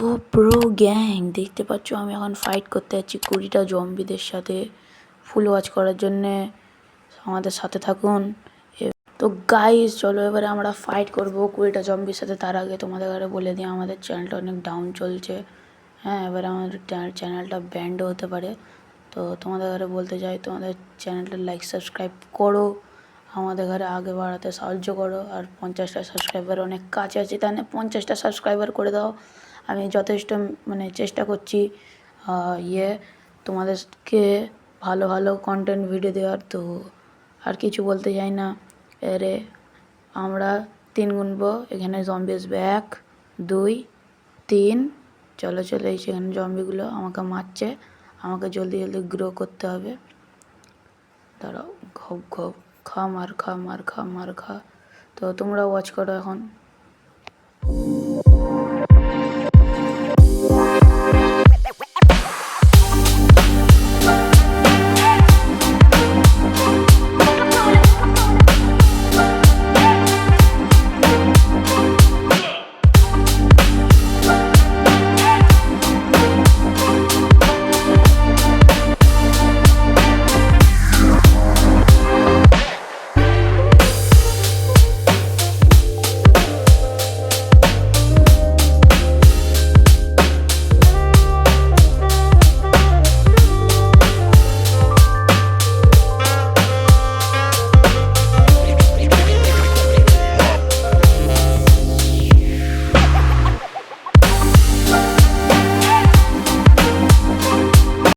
So pro gang দেখতে পাচ্ছ আমি এখন ফাইট করতে যাচ্ছি 20টা জম্বিদের সাথে। ফুল ওয়াচ করার জন্যে আমাদের সাথে থাকুন। তো গাইস চলো এবারে আমরা ফাইট করব 20টা জম্বির সাথে। তার আগে তোমাদের ঘরে বলে দিই আমাদের চ্যানেলটা অনেক ডাউন চলছে। হ্যাঁ, এবারে আমাদের চ্যানেলটা ব্যান্ডও হতে পারে। তো তোমাদের ঘরে বলতে চাই তোমাদের চ্যানেলটা লাইক সাবস্ক্রাইব করো, আমাদের ঘরে আগে বাড়াতে সাহায্য করো। আর 50টা সাবস্ক্রাইবার অনেক কাছে আছে, তাহলে 50টা সাবস্ক্রাইবার করে দাও। আমি যথেষ্ট চেষ্টা করছি তোমাদেরকে ভালো ভালো কন্টেন্ট ভিডিও দেওয়ার। তো আর কিছু বলতে চাই না। এরে আমরা 3 গুনবো, এখানে জম্বি আসবে 1 2 3। চলো চলে এসে এখানে জম্বিগুলো আমাকে মারছে, আমাকে জলদি জলদি গ্রো করতে হবে। দাঁড়াও, ঘপ ঘপ, খা মার খা মার খা মার খা। তো তোমরা ওয়াচ করো এখন।